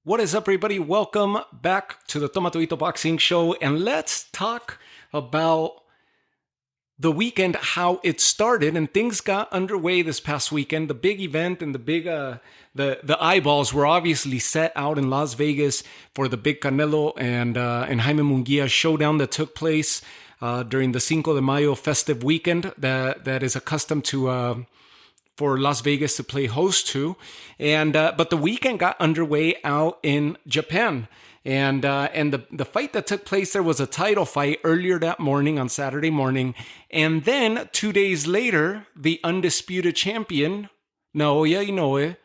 What is up, everybody? Welcome back to the Tomatoito Boxing Show, and let's talk about the weekend, how it started, and things got underway this past weekend. The big event and the eyeballs were obviously set out in Las Vegas for the big Canelo and Jaime Munguia showdown that took place during the Cinco de Mayo festive weekend that is accustomed to for Las Vegas to play host to. And but the weekend got underway out in Japan. And the fight that took place there was a title fight earlier that morning on Saturday morning. And then 2 days later, the undisputed champion, Naoya Inoue,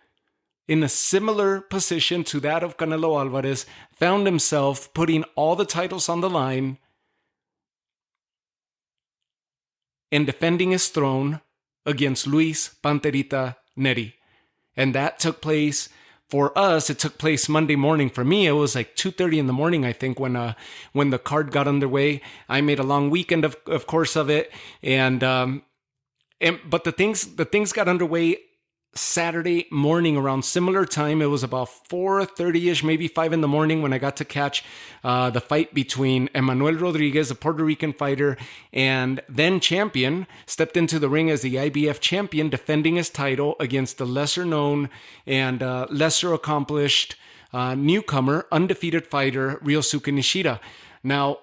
in a similar position to that of Canelo Alvarez, found himself putting all the titles on the line and defending his throne against Luis Panterita Nery. And that took place for us. It took place Monday morning. For me, it was like 2:30 in the morning, I think, when the card got underway. I made a long weekend of course of it. But the things got underway Saturday morning around similar time. It was about 4:30ish, maybe 5 in the morning, when I got to catch the fight between Emmanuel Rodriguez, a Puerto Rican fighter, and then champion, stepped into the ring as the IBF champion, defending his title against the lesser known and lesser accomplished newcomer, undefeated fighter, Ryosuke Nishida. Now,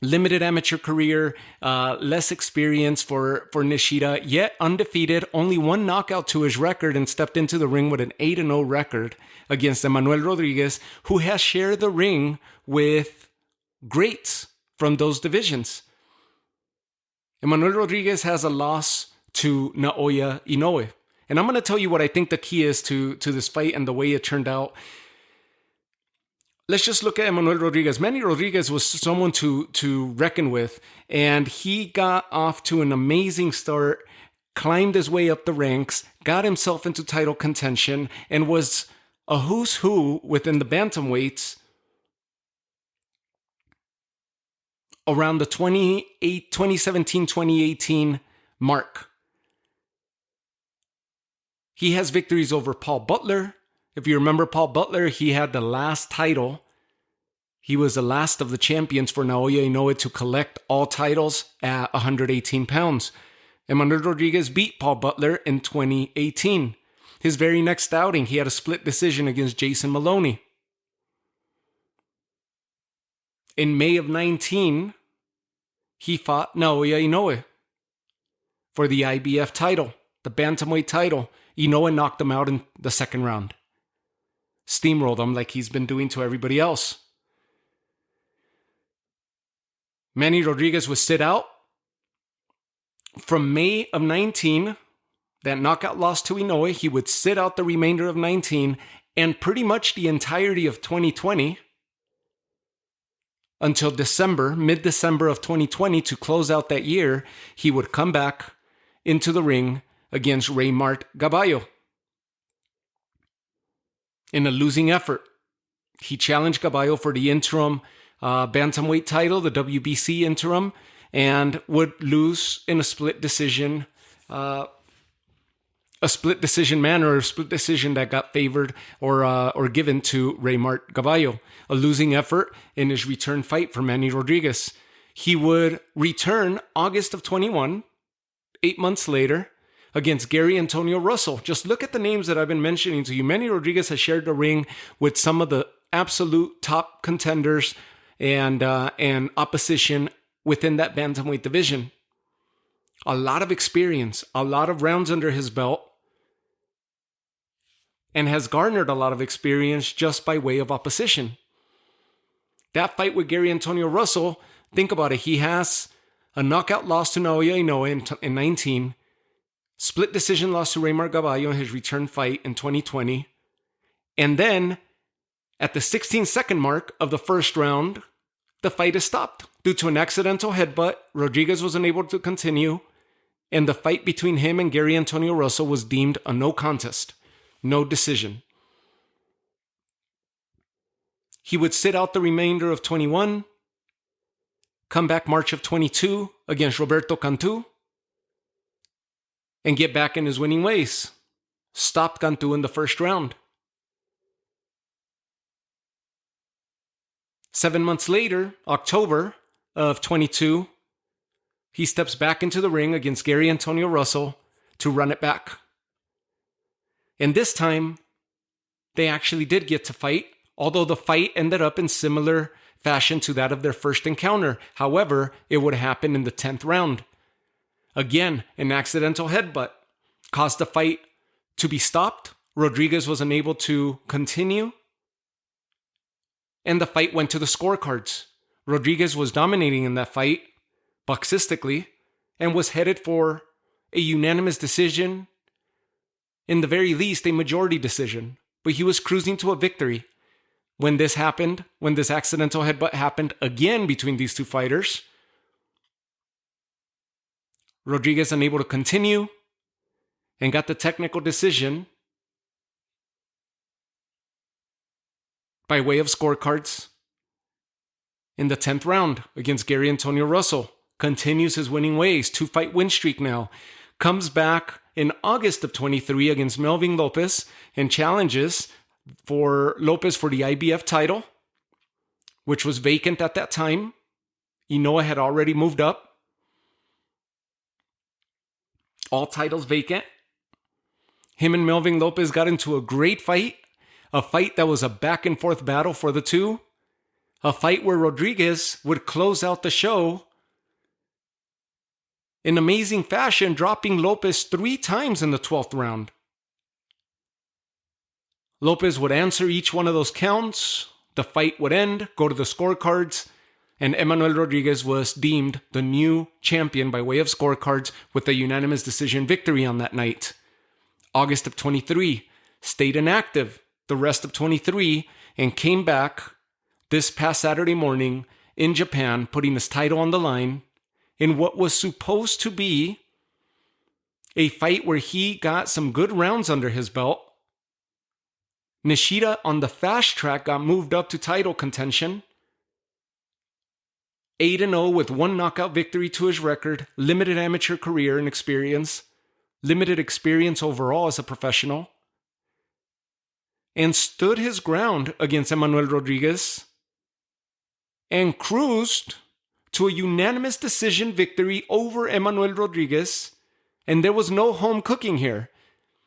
limited amateur career, less experience for Nishida, yet undefeated, only one knockout to his record, and stepped into the ring with an 8-0 record against Emmanuel Rodriguez, who has shared the ring with greats from those divisions. Emmanuel Rodriguez has a loss to Naoya Inoue. And I'm going to tell you what I think the key is to this fight and the way it turned out. Let's just look at Emmanuel Rodriguez. Manny Rodriguez was someone to reckon with, and he got off to an amazing start, climbed his way up the ranks, got himself into title contention, and was a who's who within the bantamweights around the 2017-2018 mark. He has victories over Paul Butler. If you remember Paul Butler, he had the last title. He was the last of the champions for Naoya Inoue to collect all titles at 118 pounds. Emmanuel Rodriguez beat Paul Butler in 2018. His very next outing, he had a split decision against Jason Maloney. In May of 19, he fought Naoya Inoue for the IBF title, the bantamweight title. Inoue knocked him out in the second round. Steamrolled him like he's been doing to everybody else. Manny Rodriguez was sit out from May of 19. That knockout loss to Inoue, he would sit out the remainder of 19 and pretty much the entirety of 2020 until mid-December of 2020, to close out that year. He would come back into the ring against Raymart Gaballo in a losing effort. He challenged Gaballo for the interim bantamweight title, the WBC interim, and would lose in a split decision manner, a split decision that got favored or given to Raymart Gaballo. A losing effort in his return fight for Manny Rodriguez. He would return August of 21, 8 months later, against Gary Antonio Russell. Just look at the names that I've been mentioning to you. Manny Rodriguez has shared the ring with some of the absolute top contenders and opposition within that bantamweight division. A lot of experience, a lot of rounds under his belt, and has garnered a lot of experience just by way of opposition. That fight with Gary Antonio Russell, think about it. He has a knockout loss to Naoya Inoue in 19, split decision loss to Raymart Gaballo in his return fight in 2020. And then, at the 16-second mark of the first round, the fight is stopped. Due to an accidental headbutt, Rodriguez was unable to continue, and the fight between him and Gary Antonio Russell was deemed a no contest, no decision. He would sit out the remainder of 21, come back March of 22 against Roberto Cantu, and get back in his winning ways. Stopped Cantu in the first round. 7 months later, October of 22, he steps back into the ring against Gary Antonio Russell to run it back. And this time, they actually did get to fight, although the fight ended up in similar fashion to that of their first encounter. However, it would happen in the 10th round. Again, an accidental headbutt caused the fight to be stopped. Rodriguez was unable to continue, and the fight went to the scorecards. Rodriguez was dominating in that fight, boxistically, and was headed for a unanimous decision, in the very least a majority decision. But he was cruising to a victory. When this happened, when this accidental headbutt happened again between these two fighters, Rodriguez unable to continue and got the technical decision by way of scorecards in the 10th round against Gary Antonio Russell. Continues his winning ways, 2-fight win streak now. Comes back in August of 23 against Melvin Lopez and challenges for Lopez for the IBF title, which was vacant at that time. Inoue had already moved up. All titles vacant. Him and Melvin Lopez got into a great fight. A fight that was a back and forth battle for the two. A fight where Rodriguez would close out the show in amazing fashion, dropping Lopez 3 times in the 12th round. Lopez would answer each one of those counts. The fight would end, go to the scorecards, and Emmanuel Rodriguez was deemed the new champion by way of scorecards with a unanimous decision victory on that night. August of 23, stayed inactive the rest of 23 and came back this past Saturday morning in Japan, putting his title on the line in what was supposed to be a fight where he got some good rounds under his belt. Nishida on the fast track got moved up to title contention. 8-0 with 1 knockout victory to his record, limited amateur career and experience, limited experience overall as a professional, and stood his ground against Emmanuel Rodriguez and cruised to a unanimous decision victory over Emmanuel Rodriguez. And there was no home cooking here.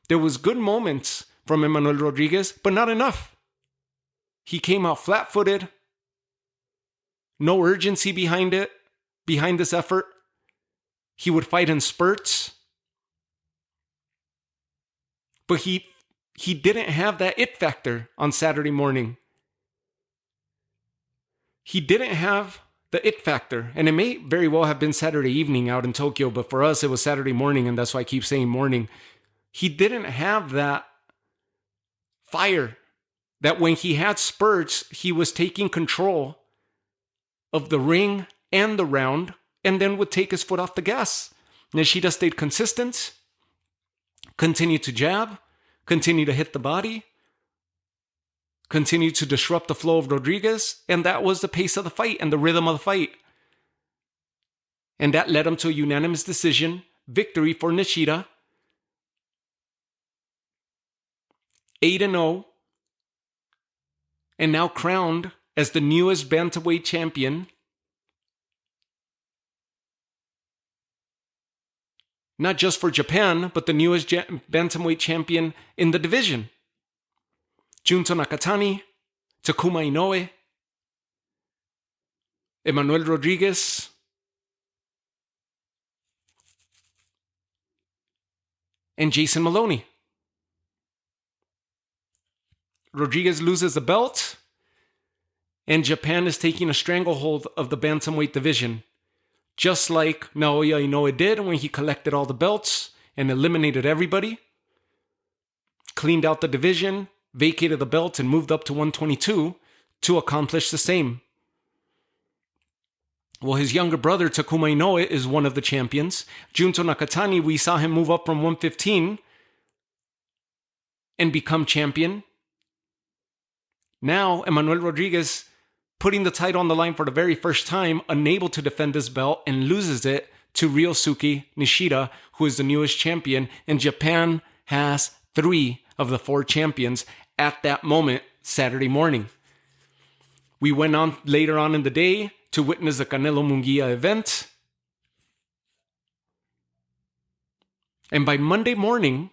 There was good moments from Emmanuel Rodriguez, but not enough. He came out flat-footed. No urgency behind it, behind this effort. He would fight in spurts. But he didn't have that it factor on Saturday morning. He didn't have the it factor. And it may very well have been Saturday evening out in Tokyo, but for us it was Saturday morning, and that's why I keep saying morning. He didn't have that fire that when he had spurts, he was taking control of the ring and the round, and then would take his foot off the gas. Nishida stayed consistent, continued to jab, continued to hit the body, continued to disrupt the flow of Rodriguez, and that was the pace of the fight and the rhythm of the fight. And that led him to a unanimous decision victory for Nishida. 8-0, and now crowned as the newest bantamweight champion. Not just for Japan, but the newest bantamweight champion in the division. Junto Nakatani, Takuma Inoue, Emmanuel Rodriguez, and Jason Maloney. Rodriguez loses the belt, and Japan is taking a stranglehold of the bantamweight division, just like Naoya Inoue did when he collected all the belts and eliminated everybody, cleaned out the division, vacated the belt, and moved up to 122 to accomplish the same. Well, his younger brother, Takuma Inoue, is one of the champions. Junto Nakatani, we saw him move up from 115 and become champion. Now, Emmanuel Rodriguez putting the title on the line for the very first time, unable to defend his belt, and loses it to Ryosuke Nishida, who is the newest champion. And Japan has 3 of the 4 champions at that moment, Saturday morning. We went on later on in the day to witness the Canelo Munguia event. And by Monday morning,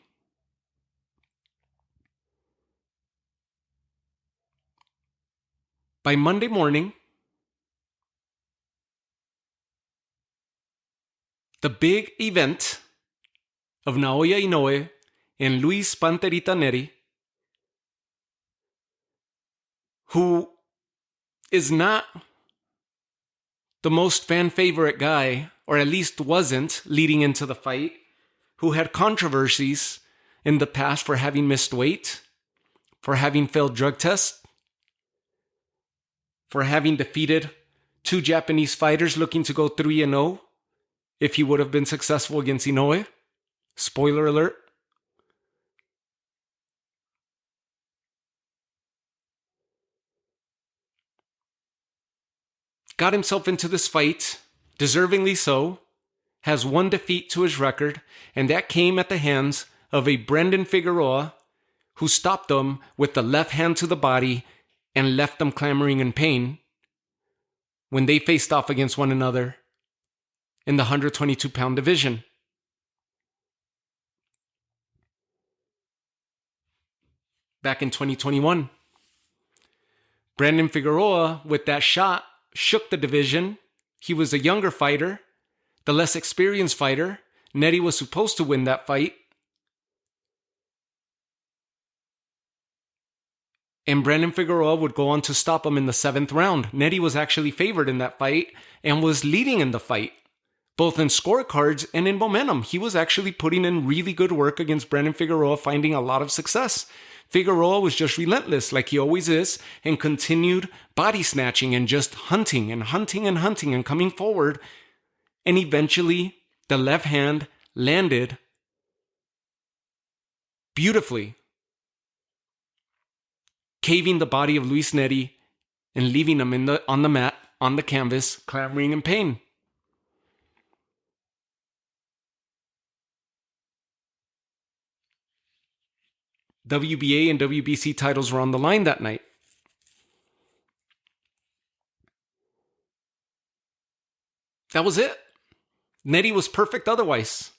the big event of Naoya Inoue and Luis Panterita Nery, who is not the most fan favorite guy, or at least wasn't leading into the fight, who had controversies in the past for having missed weight, for having failed drug tests, for having defeated 2 Japanese fighters looking to go 3-0 if he would have been successful against Inoue. Spoiler alert. Got himself into this fight, deservingly so, has 1 defeat to his record, and that came at the hands of a Brandon Figueroa who stopped him with the left hand to the body and left them clamoring in pain when they faced off against one another in the 122-pound division. Back in 2021. Brandon Figueroa, with that shot, shook the division. He was a younger fighter, the less experienced fighter. Nery was supposed to win that fight. And Brandon Figueroa would go on to stop him in the 7th round. Nery was actually favored in that fight and was leading in the fight, both in scorecards and in momentum. He was actually putting in really good work against Brandon Figueroa, finding a lot of success. Figueroa was just relentless, like he always is, and continued body snatching and just hunting and hunting and hunting and coming forward. And eventually, the left hand landed beautifully, caving the body of Luis Nery and leaving him on the mat, on the canvas, clamoring in pain. WBA and WBC titles were on the line that night. That was it. Nery was perfect otherwise.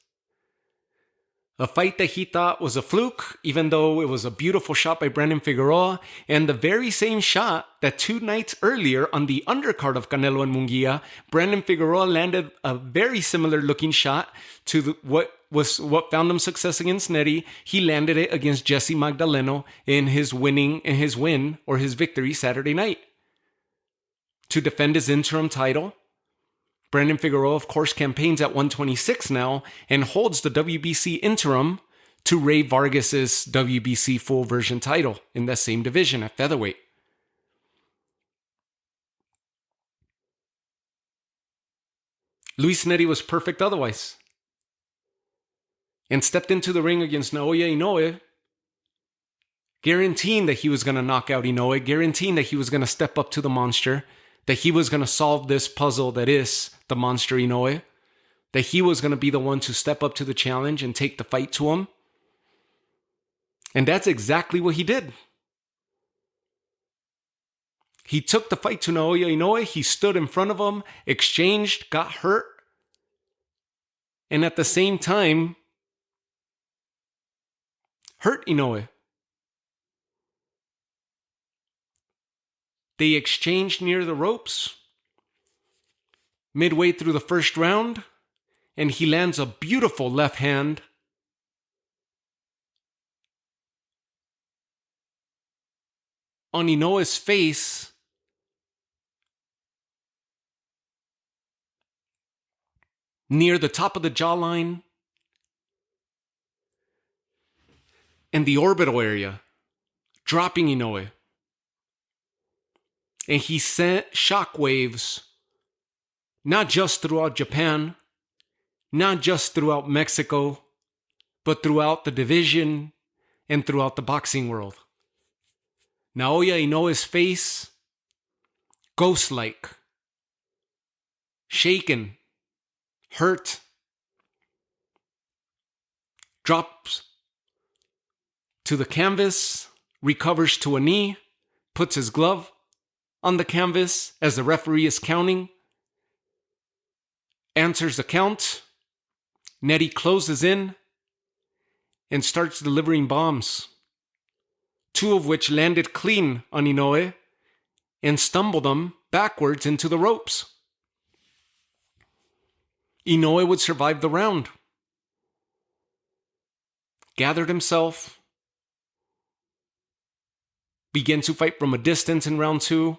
A fight that he thought was a fluke, even though it was a beautiful shot by Brandon Figueroa, and the very same shot that 2 nights earlier on the undercard of Canelo and Munguia, Brandon Figueroa landed a very similar looking shot to what found him success against Nery. He landed it against Jesse Magdaleno in his victory Saturday night to defend his interim title. Brandon Figueroa, of course, campaigns at 126 now and holds the WBC interim to Ray Vargas's WBC full version title in that same division at featherweight. Luis Nery was perfect otherwise and stepped into the ring against Naoya Inoue, guaranteeing that he was going to knock out Inoue, guaranteeing that he was going to step up to the monster, that he was going to solve this puzzle that is the monster Inoue, that he was going to be the one to step up to the challenge and take the fight to him. And that's exactly what he did. He took the fight to Naoya Inoue, he stood in front of him, exchanged, got hurt, and at the same time, hurt Inoue. They exchanged near the ropes midway through the first round, and he lands a beautiful left hand on Inoue's face, near the top of the jawline and the orbital area, dropping Inoue. And he sent shockwaves not just throughout Japan, not just throughout Mexico, but throughout the division and throughout the boxing world. Naoya Inoue's face, ghost-like, shaken, hurt, drops to the canvas, recovers to a knee, puts his glove on the canvas as the referee is counting. Answers the count. Nery closes in and starts delivering bombs, 2 of which landed clean on Inoue and stumbled him backwards into the ropes. Inoue would survive the round. Gathered himself, began to fight from a distance in round 2,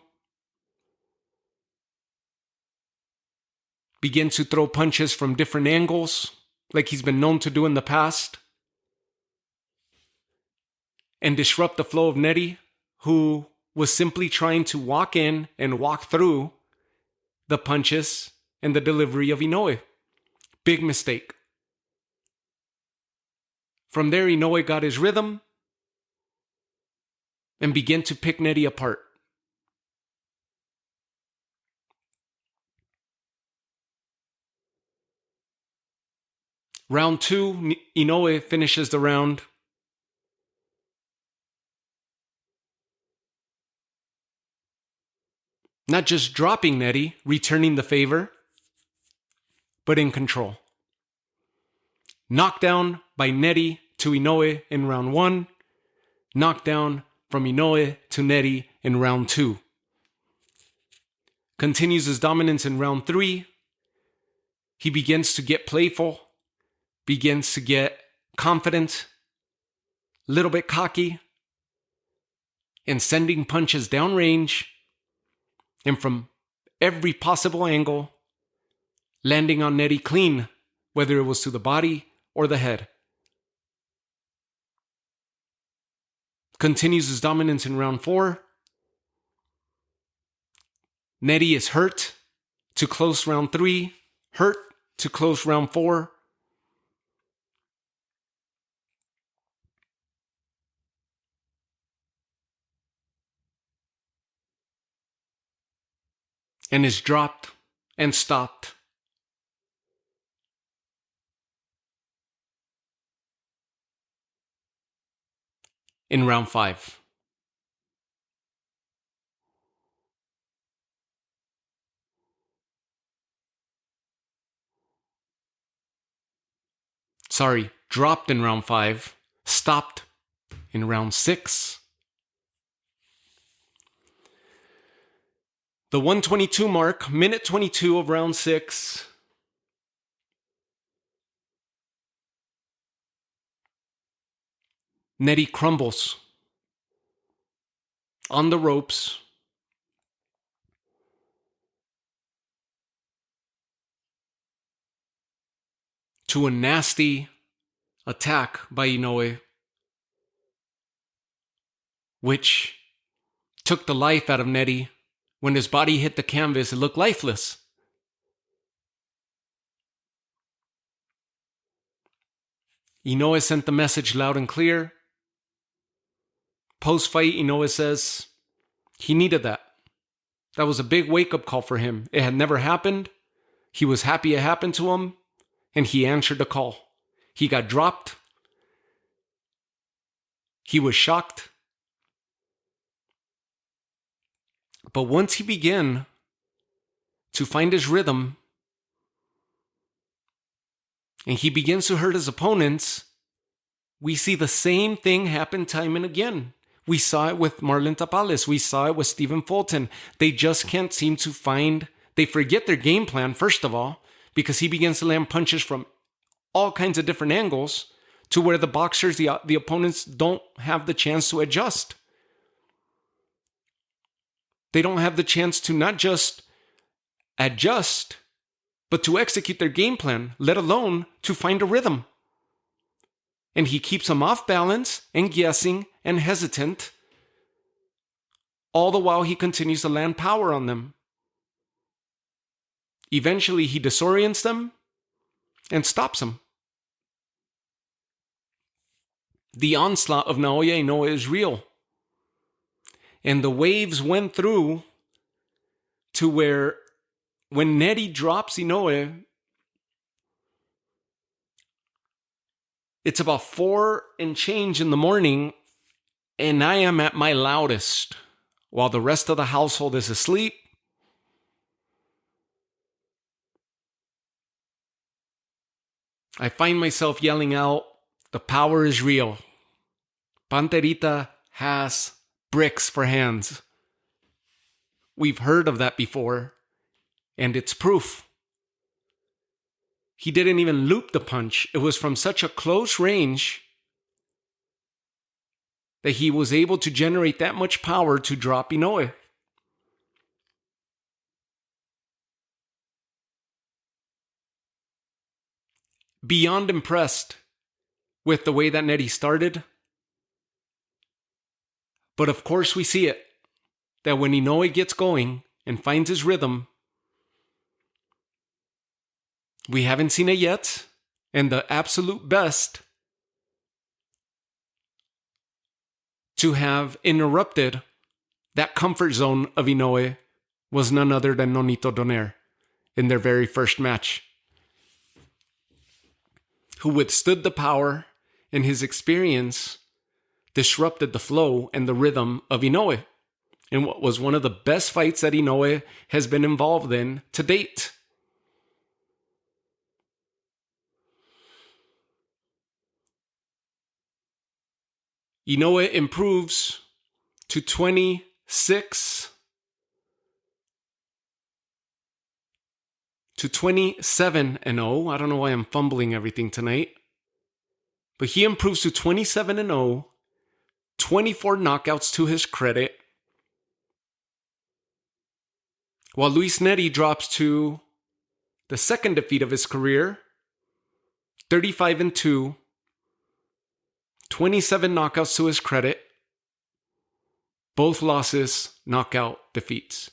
began to throw punches from different angles, like he's been known to do in the past, and disrupt the flow of Nery, who was simply trying to walk in and walk through the punches and the delivery of Inoue. Big mistake. From there, Inoue got his rhythm and began to pick Nery apart. Round 2, Inoue finishes the round. Not just dropping Nery, returning the favor, but in control. Knockdown by Nery to Inoue in round 1. Knockdown from Inoue to Nery in round 2. Continues his dominance in round 3. He begins to get playful, begins to get confident, a little bit cocky, and sending punches downrange and from every possible angle, landing on Nery clean, whether it was to the body or the head. Continues his dominance in round 4. Nery is hurt to close round 3, hurt to close round 4. And is dropped and stopped. In round 5. Dropped in round 5, stopped in round 6. The 122 mark, minute 22 of round 6. Nery crumbles on the ropes. To a nasty attack by Inoue, which took the life out of Nery. When his body hit the canvas, it looked lifeless. Inoue sent the message loud and clear. Post-fight, Inoue says he needed that. That was a big wake-up call for him. It had never happened. He was happy it happened to him, and he answered the call. He got dropped. He was shocked. But once he began to find his rhythm, and he begins to hurt his opponents, we see the same thing happen time and again. We saw it with Marlon Tapales. We saw it with Stephen Fulton. They just can't seem to they forget their game plan, first of all, because he begins to land punches from all kinds of different angles to where the boxers, the opponents, don't have the chance to adjust. They don't have the chance to not just adjust, but to execute their game plan, let alone to find a rhythm. And he keeps them off balance and guessing and hesitant, all the while he continues to land power on them. Eventually, he disorients them and stops them. The onslaught of Naoya Inoue is real. And the waves went through to where when Nery drops Inoue, it's about 4 and change in the morning, and I am at my loudest while the rest of the household is asleep. I find myself yelling out, "The power is real. Panterita has bricks for hands." We've heard of that before, and it's proof. He didn't even loop the punch. It was from such a close range that he was able to generate that much power to drop Inoue. Beyond impressed with the way that Nery started. But of course we see it, that when Inoue gets going and finds his rhythm, we haven't seen it yet, and the absolute best to have interrupted that comfort zone of Inoue was none other than Nonito Donaire in their very first match, who withstood the power and his experience disrupted the flow and the rhythm of Inoue in what was one of the best fights that Inoue has been involved in to date. Inoue improves to 26 to 27-0. I don't know why I'm fumbling everything tonight. But he improves to 27-0, 24 knockouts to his credit, while Luis Nery drops to the second defeat of his career, 35-2, 27 knockouts to his credit, both losses, knockout defeats.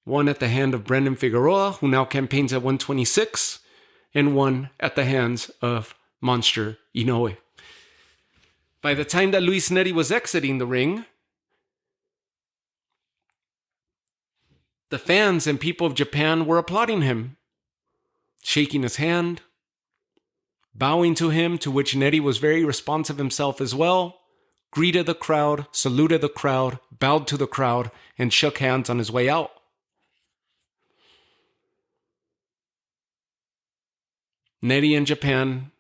One at the hand of Brandon Figueroa, who now campaigns at 126, and one at the hands of Monster Inoue. By the time that Luis Nery was exiting the ring, the fans and people of Japan were applauding him, shaking his hand, bowing to him, to which Nery was very responsive himself as well, greeted the crowd, saluted the crowd, bowed to the crowd, and shook hands on his way out. Nery in Japan,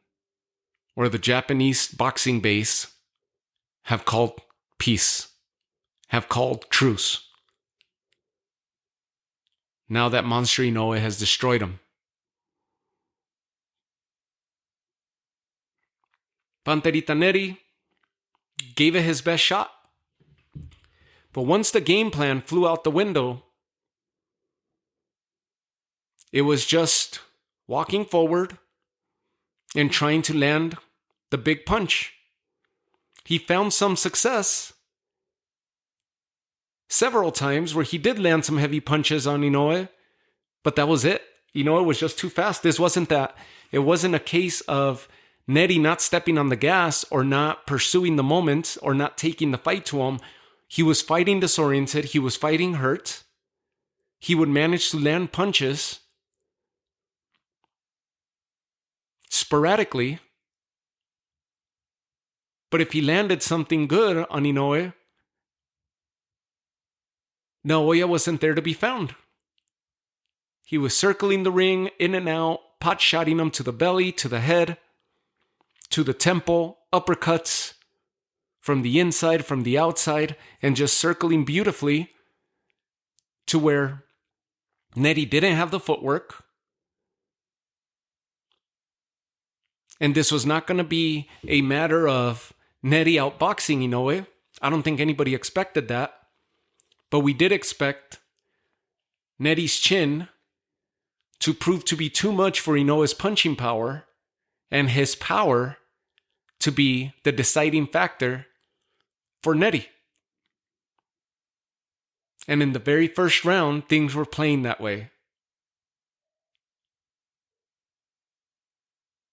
or the Japanese boxing base, have called peace, have called truce. Now that Monster Inoue has destroyed him. Panterita Nery gave it his best shot. But once the game plan flew out the window, it was just walking forward and trying to land the big punch. He found some success several times where he did land some heavy punches on Inoue, but that was it. Inoue was just too fast. This wasn't that. It wasn't a case of Nery not stepping on the gas or not pursuing the moment or not taking the fight to him. He was fighting disoriented. He was fighting hurt. He would manage to land punches sporadically. But if he landed something good on Inoue, Naoya wasn't there to be found. He was circling the ring, in and out, pot-shotting him to the belly, to the head, to the temple, uppercuts from the inside, from the outside, and just circling beautifully to where Nery didn't have the footwork. And this was not going to be a matter of Nery outboxing Inoue. I don't think anybody expected that. But we did expect Nery's chin to prove to be too much for Inoue's punching power, and his power to be the deciding factor for Nery. And in the very first round, things were playing that way.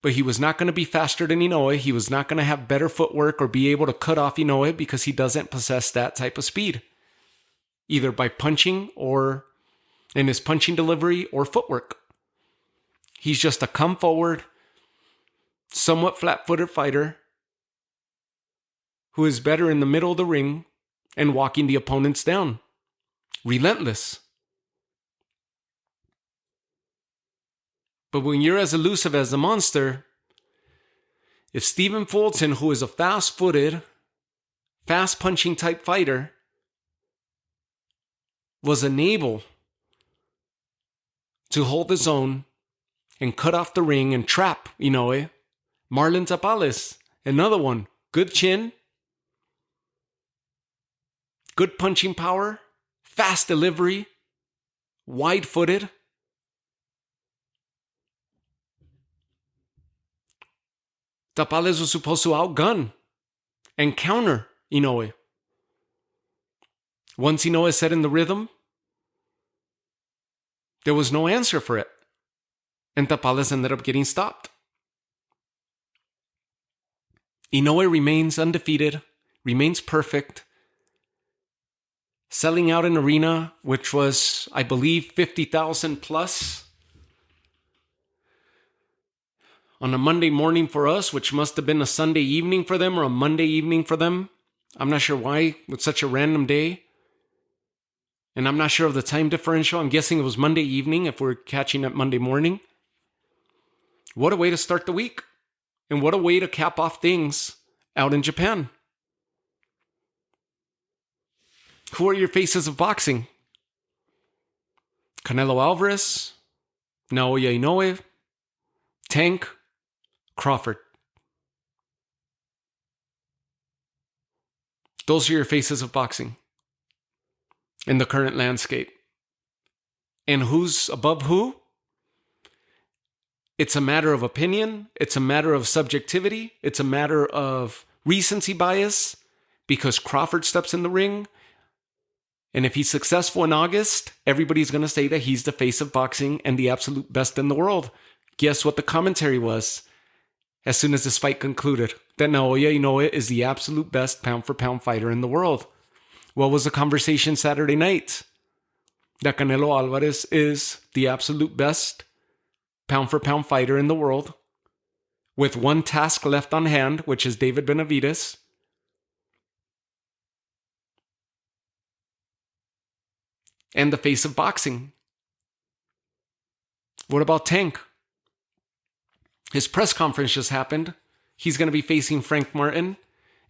But he was not going to be faster than Inoue. He was not going to have better footwork or be able to cut off Inoue because he doesn't possess that type of speed, either by punching or in his punching delivery or footwork. He's just a come forward, somewhat flat-footed fighter who is better in the middle of the ring and walking the opponents down. Relentless. But when you're as elusive as the monster, if Stephen Fulton, who is a fast-footed, fast-punching type fighter, was unable to hold his own and cut off the ring and trap Inoue, Marlon Tapales, another one, good chin, good punching power, fast delivery, wide-footed. Tapales was supposed to outgun and counter Inoue. Once Inoue set in the rhythm, there was no answer for it. And Tapales ended up getting stopped. Inoue remains undefeated, remains perfect, selling out an arena which was, I believe, 50,000 plus on a Monday morning for us, which must have been a Sunday evening for them or a Monday evening for them. I'm not sure why, with such a random day. And I'm not sure of the time differential. I'm guessing it was Monday evening if we're catching it Monday morning. What a way to start the week. And what a way to cap off things out in Japan. Who are your faces of boxing? Canelo Alvarez, Naoya Inoue, Tank, Crawford. Those are your faces of boxing in the current landscape. And who's above who? It's a matter of opinion. It's a matter of subjectivity. It's a matter of recency bias because Crawford steps in the ring. And if he's successful in August, everybody's going to say that he's the face of boxing and the absolute best in the world. Guess what the commentary was as soon as this fight concluded? That Naoya Inoue is the absolute best pound-for-pound fighter in the world. What was the conversation Saturday night? That Canelo Alvarez is the absolute best pound-for-pound fighter in the world with one task left on hand, which is David Benavidez. And the face of boxing. What about Tank? His press conference just happened. He's going to be facing Frank Martin,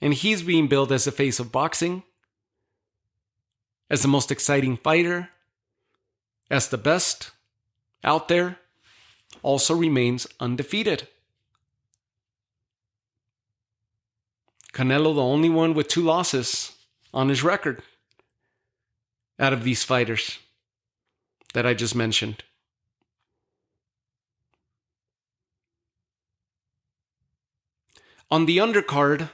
and he's being billed as the face of boxing, as the most exciting fighter, as the best out there, also remains undefeated. Canelo, the only one with 2 losses on his record out of these fighters that I just mentioned. On the undercard,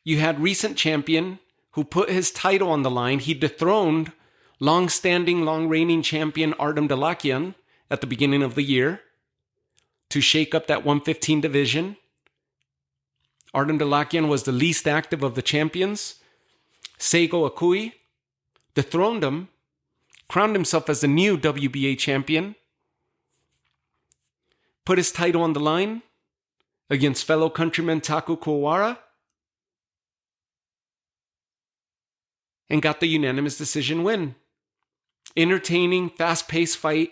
you had recent champion who put his title on the line. He dethroned long-standing, long-reigning champion Artem Dalakian at the beginning of the year to shake up that 115 division. Artem Dalakian was the least active of the champions. Seigo Akui dethroned him, crowned himself as the new WBA champion, put his title on the line against fellow countryman Taku Kuwara, and got the unanimous decision win. Entertaining, fast-paced fight.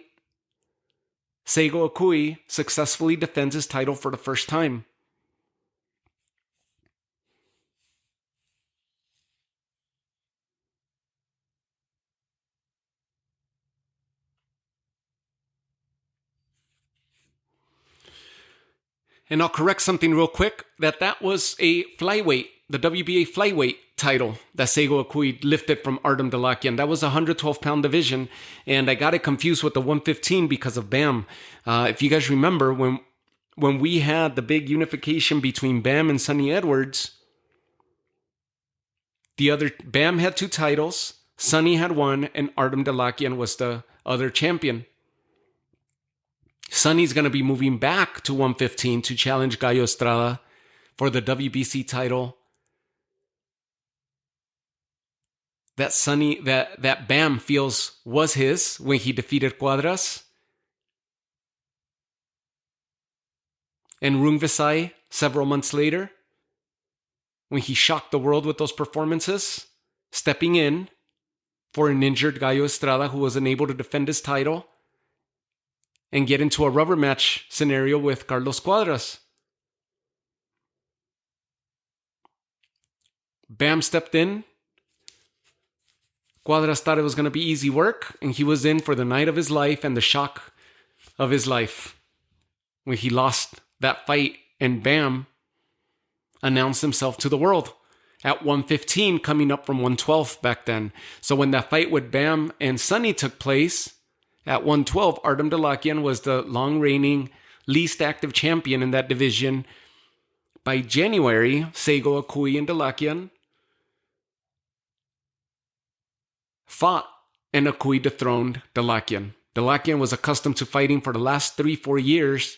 Seigo Akui successfully defends his title for the first time. And I'll correct something real quick, that was a flyweight, the WBA flyweight title that Seigo Akui lifted from Artem Dalakian. That was a 112-pound division, and I got it confused with the 115 because of BAM. If you guys remember, when we had the big unification between BAM and Sonny Edwards, BAM had 2 titles, Sonny had 1, and Artem Dalakian was the other champion. Sonny's going to be moving back to 115 to challenge Gallo Estrada for the WBC title. That BAM feels was his when he defeated Cuadras. And Rungvisai several months later, when he shocked the world with those performances. stepping in for an injured Gallo Estrada who was unable to defend his title and get into a rubber match scenario with Carlos Cuadras. Bam stepped in. Cuadras thought it was going to be easy work, and he was in for the night of his life and the shock of his life when he lost that fight, and Bam announced himself to the world at 115, coming up from 112 back then. So when that fight with Bam and Sonny took place at 112, Artem Dalakian was the long-reigning, least active champion in that division. By January, Sego, Akui, and Dalakian fought, and Akui dethroned Dalakian. Dalakian was accustomed to fighting for the last 3-4 years,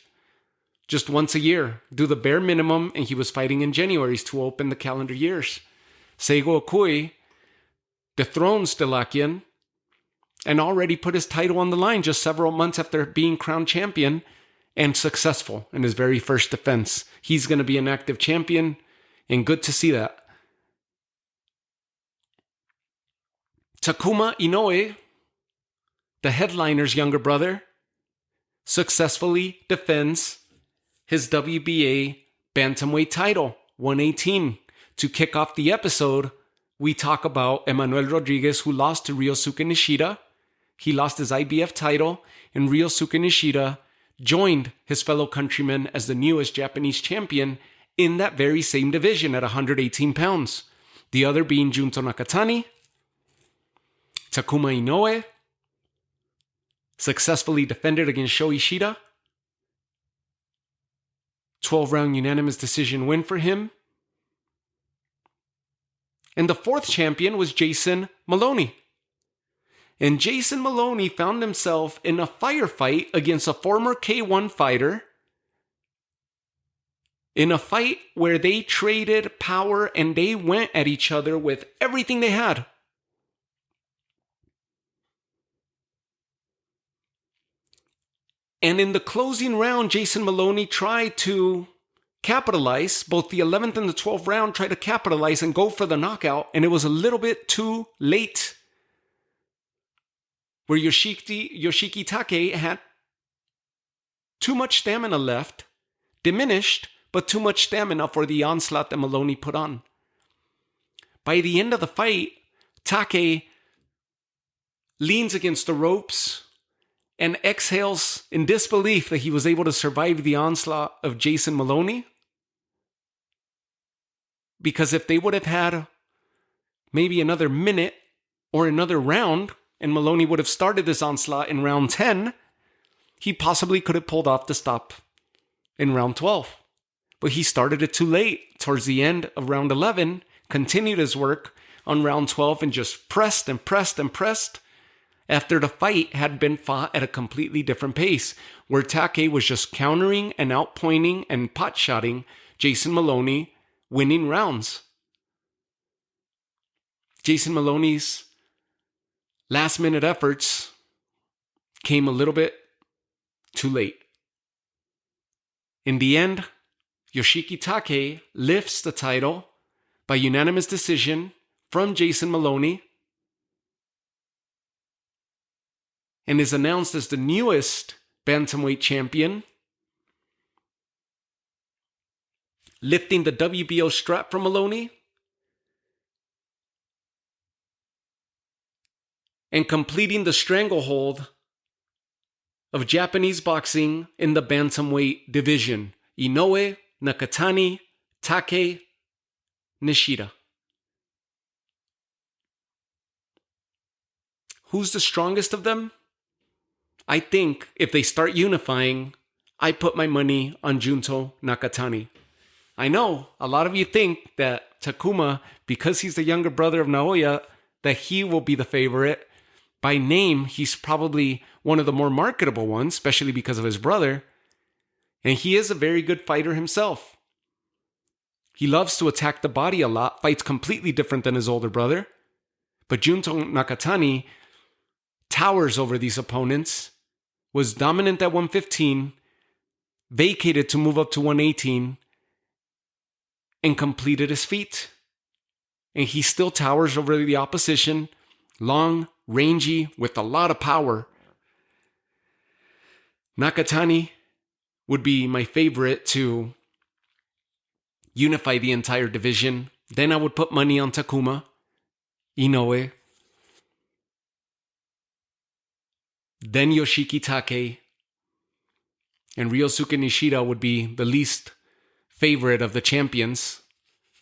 just once a year, do the bare minimum, and he was fighting in Januaries to open the calendar years. Seigo Akui dethrones Dalakian and already put his title on the line just several months after being crowned champion and successful in his very first defense. He's going to be an active champion, and good to see that. Takuma Inoue, the headliner's younger brother, successfully defends his WBA bantamweight title, 118. To kick off the episode, we talk about Emmanuel Rodriguez, who lost to Ryosuke Nishida. He lost his IBF title, and Ryosuke Nishida joined his fellow countrymen as the newest Japanese champion in that very same division at 118 pounds. The other being Junto Nakatani. Takuma Inoue successfully defended against Sho Ishida. 12-round unanimous decision win for him. And the fourth champion was Jason Maloney. And Jason Maloney found himself in a firefight against a former K1 fighter, in a fight where they traded power and they went at each other with everything they had. And in the closing round, Jason Maloney tried to capitalize. Both the 11th and the 12th round tried to capitalize and go for the knockout, and it was a little bit too late. Where Yoshiki Take had too much stamina left, diminished, but too much stamina for the onslaught that Maloney put on. By the end of the fight, Take leans against the ropes and exhales in disbelief that he was able to survive the onslaught of Jason Maloney. Because if they would have had maybe another minute or another round, and Maloney would have started this onslaught in round 10, he possibly could have pulled off the stop in round 12. But he started it too late. Towards the end of round 11, continued his work on round 12 and just pressed and pressed and pressed, after the fight had been fought at a completely different pace, where Take was just countering and outpointing and pot-shotting Jason Maloney, winning rounds. Jason Maloney's last-minute efforts came a little bit too late. In the end, Yoshiki Take lifts the title by unanimous decision from Jason Maloney and is announced as the newest bantamweight champion, lifting the WBO strap from Maloney and completing the stranglehold of Japanese boxing in the bantamweight division. Inoue, Nakatani, Take, Nishida. Who's the strongest of them? I think if they start unifying, I put my money on Junto Nakatani. I know a lot of you think that Takuma, because he's the younger brother of Naoya, that he will be the favorite. By name, he's probably one of the more marketable ones, especially because of his brother. And he is a very good fighter himself. He loves to attack the body a lot, fights completely different than his older brother. But Junto Nakatani towers over these opponents, was dominant at 115, vacated to move up to 118, and completed his feat and he still towers over the opposition. Long, rangy, with a lot of power. Nakatani would be my favorite to unify the entire division. Then I would put money on Takuma Inoue. Then Yoshiki Take. And Ryosuke Nishida would be the least favorite of the champions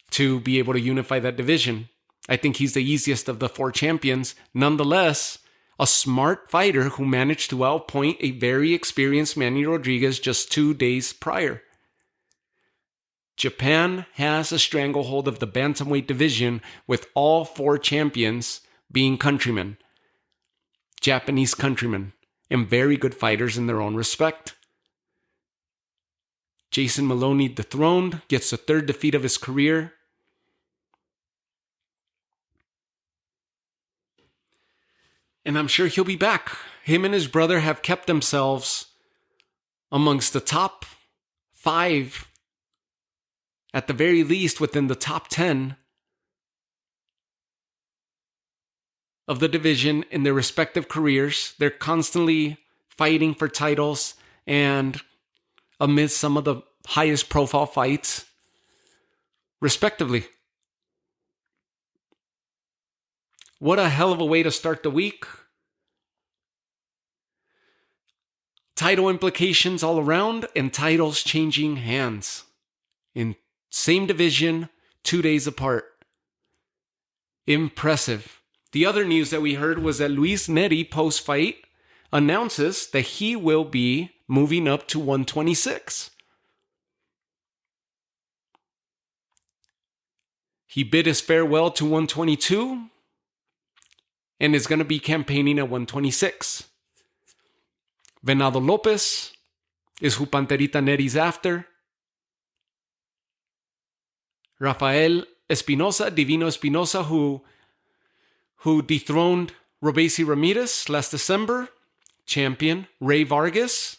to be able to unify that division. I think he's the easiest of the 4 champions. Nonetheless, a smart fighter who managed to outpoint a very experienced Manny Rodriguez just 2 days prior. Japan has a stranglehold of the bantamweight division with all 4 champions being countrymen. Japanese countrymen. And very good fighters in their own respect. Jason Maloney dethroned, gets the 3rd defeat of his career. And I'm sure he'll be back. Him and his brother have kept themselves amongst the top 5, at the very least within the top 10 of the division in their respective careers. They're constantly fighting for titles and amidst some of the highest profile fights, respectively. What a hell of a way to start the week. Title implications all around and titles changing hands. In same division, 2 days apart. Impressive. The other news that we heard was that Luis Nery, post-fight, announces that he will be moving up to 126. He bid his farewell to 122 and is going to be campaigning at 126. Venado Lopez is who Panterita Nery's after. Rafael Espinosa, Divino Espinosa, who dethroned Robesi Ramirez last December, champion. Ray Vargas,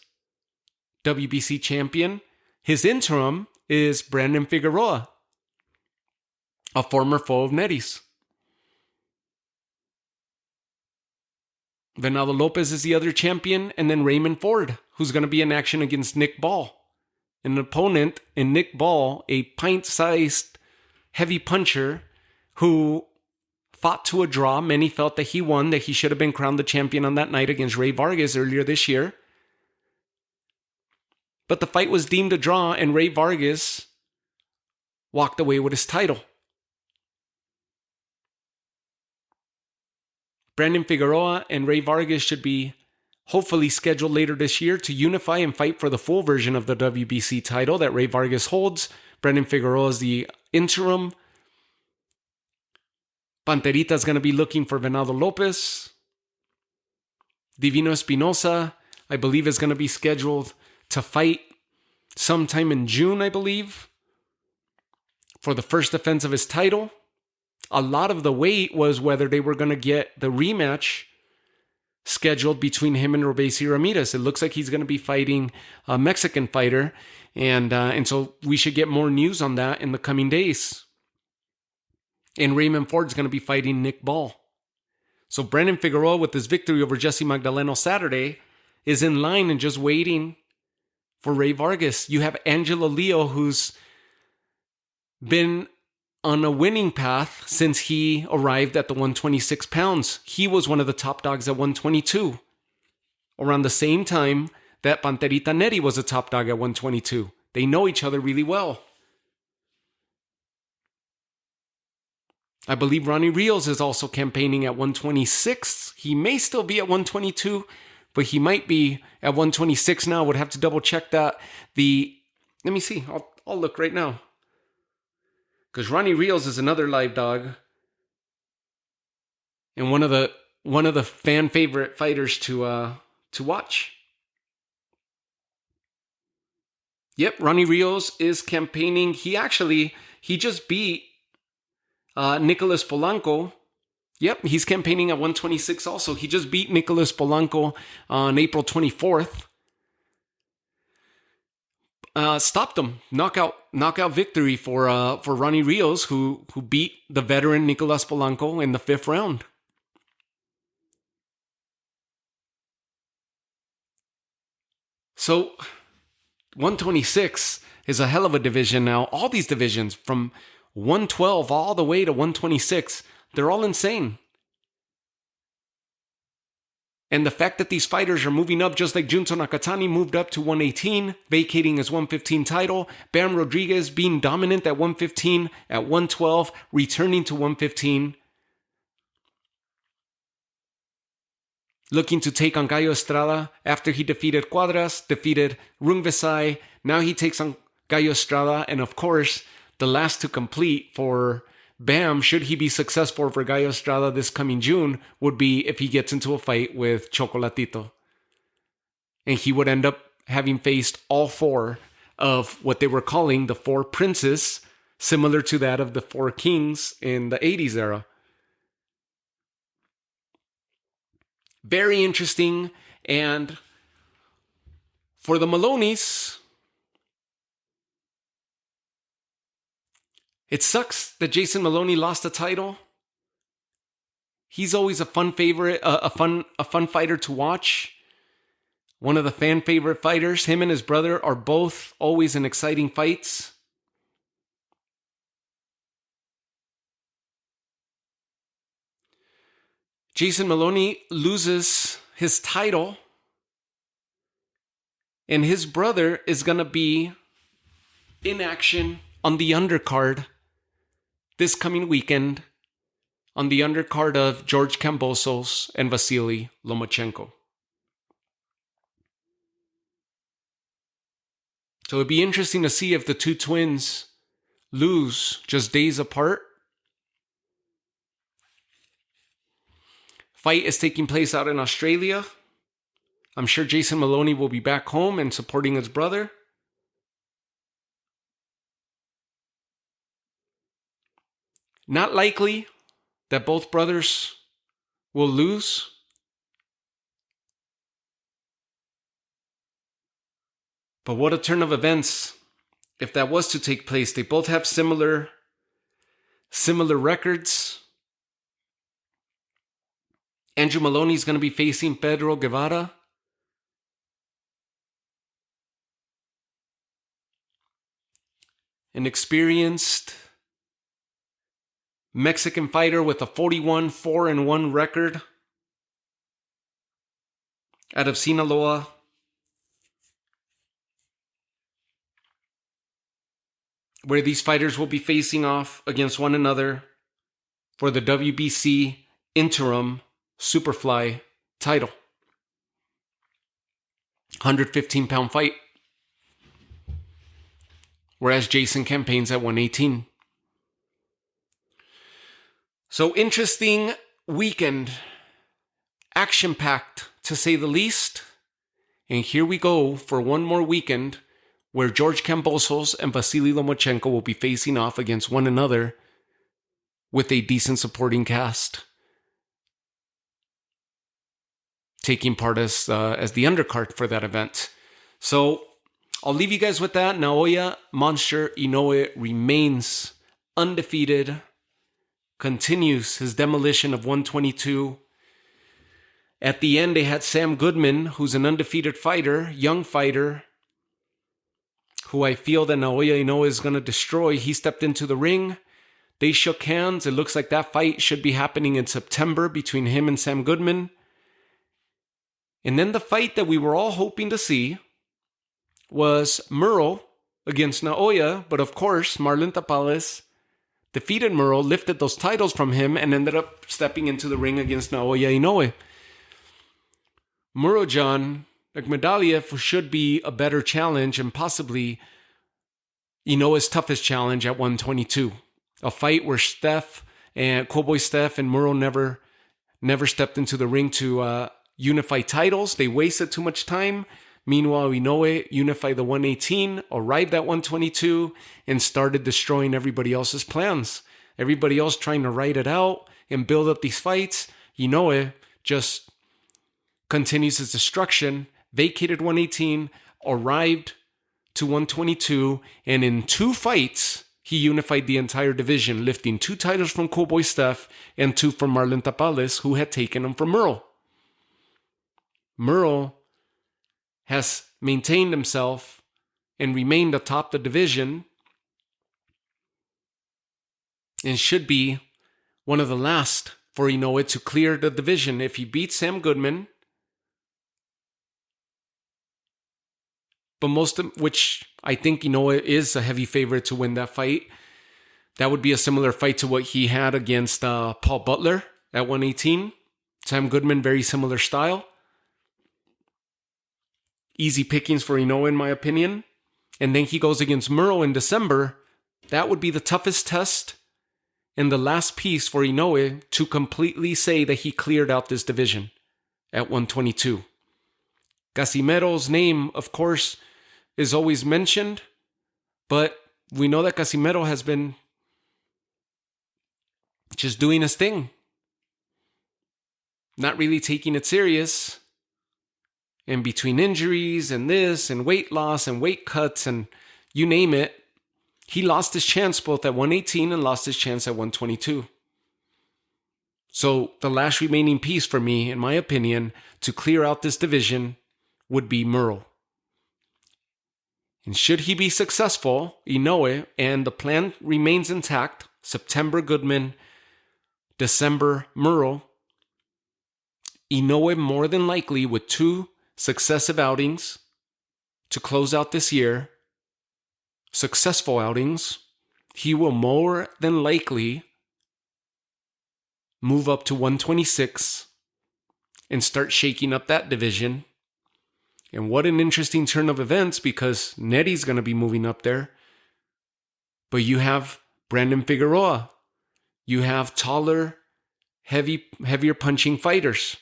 WBC champion. His interim is Brandon Figueroa, a former foe of Nery's. Venado Lopez is the other champion, and then Raymond Ford, who's going to be in action against Nick Ball. An opponent in Nick Ball, a pint-sized heavy puncher who fought to a draw. Many felt that he won, that he should have been crowned the champion on that night against Ray Vargas earlier this year. But the fight was deemed a draw, and Ray Vargas walked away with his title. Brandon Figueroa and Ray Vargas should be hopefully scheduled later this year to unify and fight for the full version of the WBC title that Ray Vargas holds. Brandon Figueroa is the interim. Panterita is going to be looking for Venado Lopez. Divino Espinosa, I believe, is going to be scheduled to fight sometime in June, I believe, for the first defense of his title. A lot of the wait was whether they were going to get the rematch scheduled between him and Robesi Ramirez. It looks like he's going to be fighting a Mexican fighter, and so we should get more news on that in the coming days. And Raymond Ford's going to be fighting Nick Ball. So Brandon Figueroa, with his victory over Jesse Magdaleno Saturday, is in line and just waiting for Ray Vargas. You have Angelo Leo, who's been on a winning path since he arrived at the 126 pounds. He was one of the top dogs at 122, around the same time that Panterita Nery was a top dog at 122. They know each other really well. I believe Ronnie Rios is also campaigning at 126. He may still be at 122, but he might be at 126 now. Would have to double check that. Let me see. I'll look right now. Because Ronnie Rios is another live dog. And one of the fan favorite fighters to watch. Yep, Ronnie Rios is campaigning. He just beat Nicholas Polanco. Yep, he's campaigning at 126 also. He just beat Nicholas Polanco on April 24th. stopped him. Knockout victory for Ronnie Rios, who beat the veteran Nicolas Polanco in the 5th round. So 126 is a hell of a division now. All these divisions from 112 all the way to 126, they're all insane. And the fact that these fighters are moving up, just like Junto Nakatani moved up to 118, vacating his 115 title. Bam Rodriguez being dominant at 115, at 112, returning to 115. Looking to take on Gallo Estrada after he defeated Cuadras, defeated Rungvisai. Now he takes on Gallo Estrada. And of course, the last to complete for Bam, should he be successful for Gallo Estrada this coming June, would be if he gets into a fight with Chocolatito. And he would end up having faced all 4 of what they were calling the 4 princes, similar to that of the 4 kings in the 80s era. Very interesting. And for the Malonis, it sucks that Jason Maloney lost the title. He's always a fun favorite, a fun fighter to watch. One of the fan favorite fighters. Him and his brother are both always in exciting fights. Jason Maloney loses his title, and his brother is going to be in action on the undercard this coming weekend, on the undercard of George Kambosos and Vasily Lomachenko. So it'd be interesting to see if the 2 twins lose just days apart. Fight is taking place out in Australia. I'm sure Jason Maloney will be back home and supporting his brother. Not likely that both brothers will lose. But what a turn of events if that was to take place. They both have similar records. Andrew Maloney is going to be facing Pedro Guevara. An experienced Mexican fighter with a 41-4-1 record out of Sinaloa. Where these fighters will be facing off against one another for the WBC interim Superfly title. 115-pound fight. Whereas Jason campaigns at 118. So interesting weekend. Action-packed, to say the least. And here we go for one more weekend where George Kambosos and Vasily Lomachenko will be facing off against one another with a decent supporting cast taking part as the undercard for that event. So I'll leave you guys with that. Naoya Monster Inoue remains undefeated, continues his demolition of 122. At the end, they had Sam Goodman, who's an undefeated fighter, young fighter, who I feel that Naoya Inoue is going to destroy. He stepped into the ring. They shook hands. It looks like that fight should be happening in September between him and Sam Goodman. And then the fight that we were all hoping to see was Muro against Naoya. But of course, Marlon Tapales defeated Muro, lifted those titles from him, and ended up stepping into the ring against Naoya Inoue. Murojan Akhmadaliev should be a better challenge and possibly Inoue's toughest challenge at 122. A fight where Cowboy Steph and Muro never stepped into the ring to unify titles. They wasted too much time. Meanwhile, Inoue unified the 118, arrived at 122, and started destroying everybody else's plans. Everybody else trying to write it out and build up these fights. Inoue just continues his destruction, vacated 118, arrived to 122, and in 2 fights, he unified the entire division, lifting 2 titles from Cowboy Steph and 2 from Marlon Tapales, who had taken them from Muro. Muro has maintained himself and remained atop the division and should be one of the last for Inoue to clear the division. If he beats Sam Goodman, which I think Inoue is a heavy favorite to win that fight. That would be a similar fight to what he had against Paul Butler at 118. Sam Goodman, very similar style. Easy pickings for Inoue, in my opinion. And then he goes against Muro in December. That would be the toughest test and the last piece for Inoue to completely say that he cleared out this division at 122. Casimero's name, of course, is always mentioned, but we know that Casimero has been just doing his thing, not really taking it serious. And between injuries and this and weight loss and weight cuts and you name it, he lost his chance both at 118 and lost his chance at 122. So the last remaining piece for me, in my opinion, to clear out this division would be Muro. And should he be successful, Inoue, and the plan remains intact, September Goodman, December Muro, Inoue more than likely with 2 successive outings to close out this year, successful outings, he will more than likely move up to 126 and start shaking up that division. And what an interesting turn of events, because Nery's going to be moving up there. But you have Brandon Figueroa. You have taller, heavier punching fighters.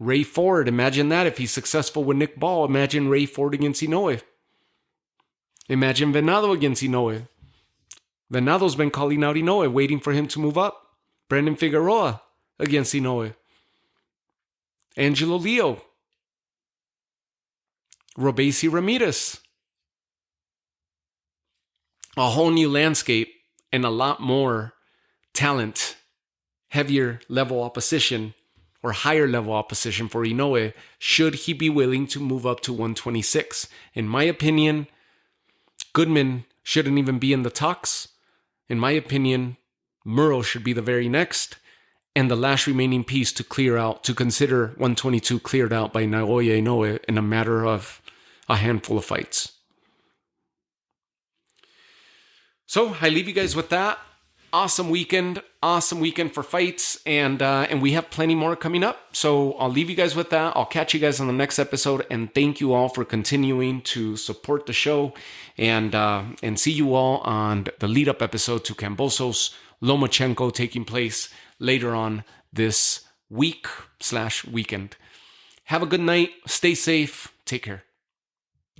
Ray Ford, imagine that. If he's successful with Nick Ball, imagine Ray Ford against Inoue. Imagine Venado against Inoue. Venado's been calling out Inoue, waiting for him to move up. Brandon Figueroa against Inoue. Angelo Leo. Robesi Ramirez. A whole new landscape and a lot more talent, heavier level opposition or higher level opposition for Inoue should he be willing to move up to 126. In my opinion, Goodman shouldn't even be in the talks. In my opinion, Muro should be the very next and the last remaining piece to clear out, to consider 122 cleared out by Naoya Inoue in a matter of a handful of fights. So I leave you guys with that. Awesome weekend for fights, and we have plenty more coming up. So I'll leave you guys with that. I'll catch you guys on the next episode, and thank you all for continuing to support the show, and see you all on the lead up episode to Kambosos Lomachenko taking place later on this week/weekend. Have a good night. Stay safe. Take care.